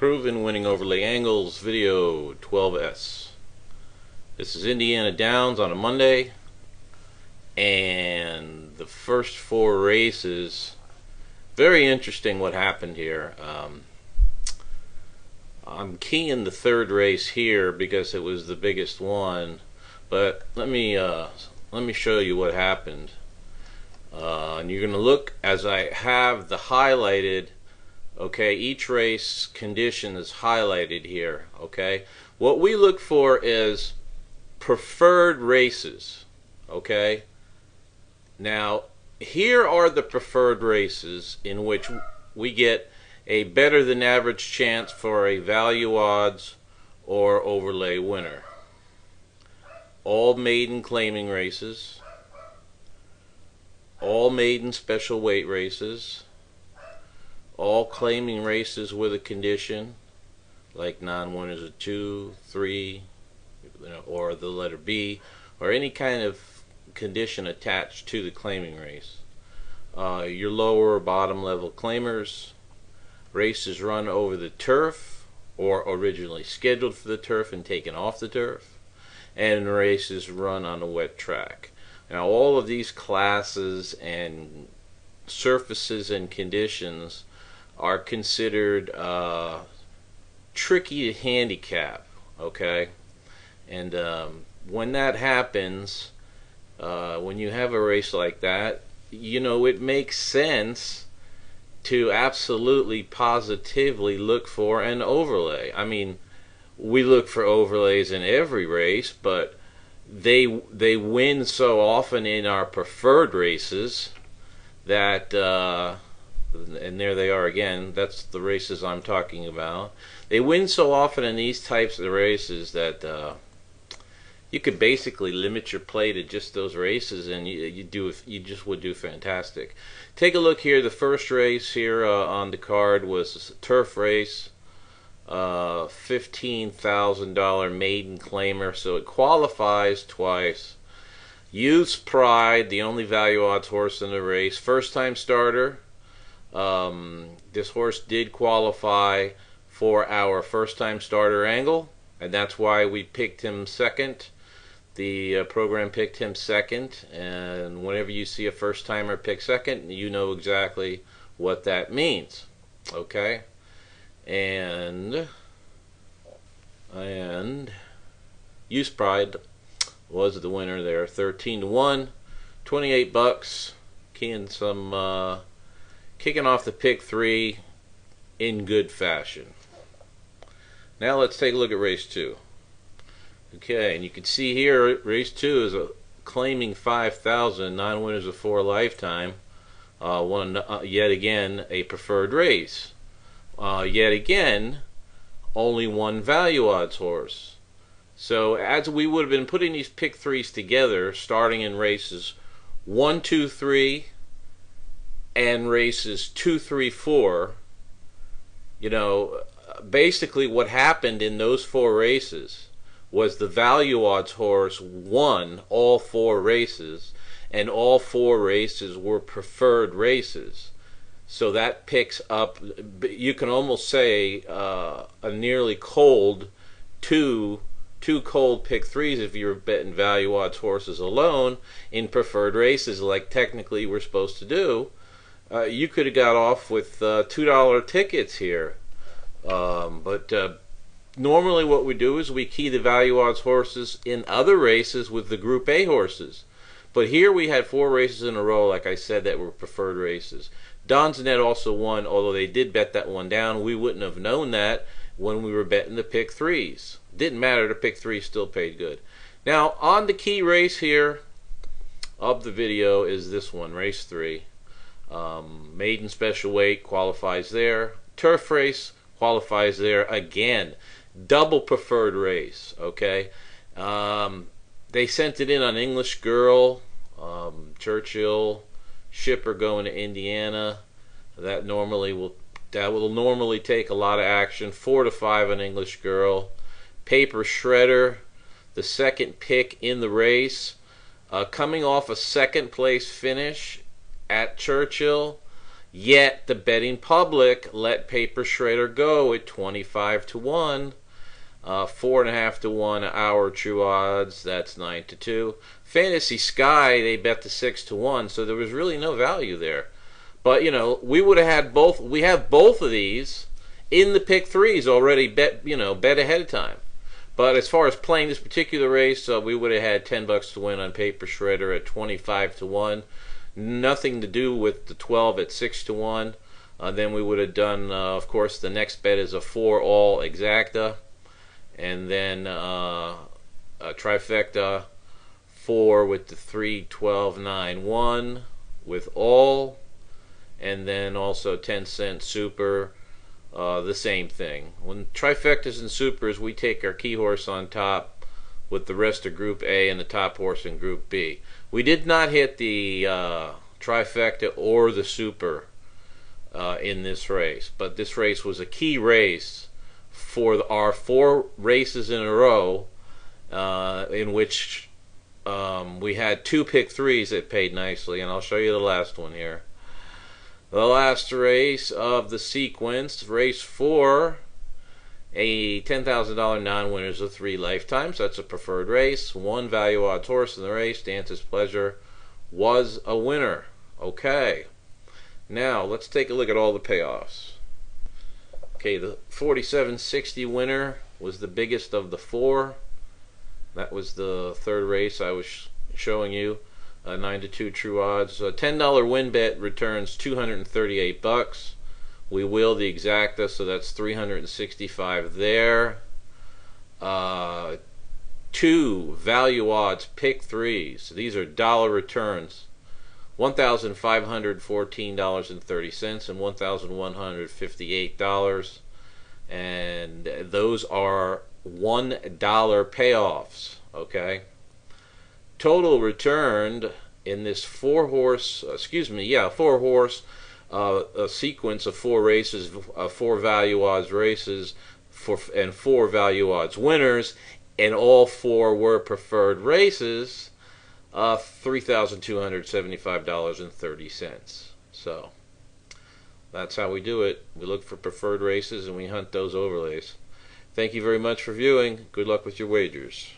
Proven winning overlay angles video 12S. This is Indiana Downs on a Monday, and the first four races, very interesting what happened here. I'm keying the third race here because it was the biggest one, but let me show you what happened. And you're going to look as I have the highlighted. Okay, each race condition is highlighted here. Okay, what we look for is preferred races. Okay, now here are the preferred races in which we get a better than average chance for a value odds or overlay winner. All maiden claiming races, all maiden special weight races, all claiming races with a condition like non-winners of 2, 3, or the letter B, or any kind of condition attached to the claiming race. Your lower or bottom level claimers, races run over the turf or originally scheduled for the turf and taken off the turf, and races run on a wet track. Now all of these classes and surfaces and conditions are considered tricky to handicap. Okay, and when that happens, when you have a race like that, you know, it makes sense to absolutely positively look for an overlay. I mean, we look for overlays in every race, but they win so often in our preferred races that and there they are again. That's the races I'm talking about. They win so often in these types of races that you could basically limit your play to just those races, and you just would do fantastic. Take a look here. The first race here on the card was a turf race, $15,000 maiden claimer, so it qualifies twice. Youth's Pride, the only value odds horse in the race, first time starter. This horse did qualify for our first time starter angle, and that's why we picked him second. The program picked him second, and whenever you see a first timer pick second, you know exactly what that means. Okay, and Youth's Pride was the winner there, 13-1, 28 bucks, keying some kicking off the pick 3 in good fashion. Now let's take a look at race 2. Okay, and you can see here race 2 is claiming 5,000, 9 winners of 4 lifetime. Yet again a preferred race. Yet again only one value odds horse. So as we would have been putting these pick 3s together, starting in races 1, 2, 3 and races 2, 3, 4, you know, basically what happened in those 4 races was the value odds horse won all 4 races, and all 4 races were preferred races. So that picks up, you can almost say, a nearly cold two cold pick 3s if you're betting value odds horses alone in preferred races, like technically we're supposed to do. You could have got off with $2 tickets here, but normally what we do is we key the value odds horses in other races with the Group A horses. But here we had 4 races in a row, like I said, that were preferred races. Don's Net also won, although they did bet that one down. We wouldn't have known that when we were betting the pick 3s. Didn't matter, the pick 3 still paid good. Now on the key race here of the video is this one, race 3. Maiden special weight qualifies there. Turf race qualifies there again. Double preferred race. Okay, they sent it in on English Girl, Churchill, Shipper going to Indiana. That will normally take a lot of action. 4 to 5 on English Girl. Paper Shredder, the second pick in the race, coming off a second place finish at Churchill. Yet the betting public let Paper Shredder go at 25-1. 4.5-1 our true odds, that's 9-2. Fantasy Sky, they bet to 6-1, so there was really no value there. But you know, we would have had both. We have both of these in the pick threes already bet. You know, bet ahead of time. But as far as playing this particular race, we would have had $10 to win on Paper Shredder at 25-1. Nothing to do with the 12 at 6-1. Then we would have done, of course, the next bet is a 4-all exacta. And then a trifecta 4 with the 3, 12, 9, 1 with all. And then also 10-cent super, the same thing. When trifectas and supers, we take our key horse on top with the rest of Group A and the top horse in Group B. We did not hit the trifecta or the super in this race, but this race was a key race for our 4 races in a row, in which we had 2 pick threes that paid nicely, and I'll show you the last one here. The last race of the sequence, race 4, a $10,000 non-winners of 3 lifetimes. That's a preferred race. 1 value odds horse in the race, Dance's Pleasure, was a winner. Okay, now let's take a look at all the payoffs. Okay, the 47.60 winner was the biggest of the 4. That was the 3rd race I was showing you. 9-2 true odds. A $10 win bet returns $238. We will the exacta, so that's $365 there. 2 value odds pick threes. These are dollar returns. $1,514.30 and $1,158, and those are $1 payoffs. Okay. Total returned in this 4-horse, a sequence of 4 races, 4 value odds races, and 4 value odds winners, and all 4 were preferred races. $3,275.30. So that's how we do it. We look for preferred races and we hunt those overlays. Thank you very much for viewing. Good luck with your wagers.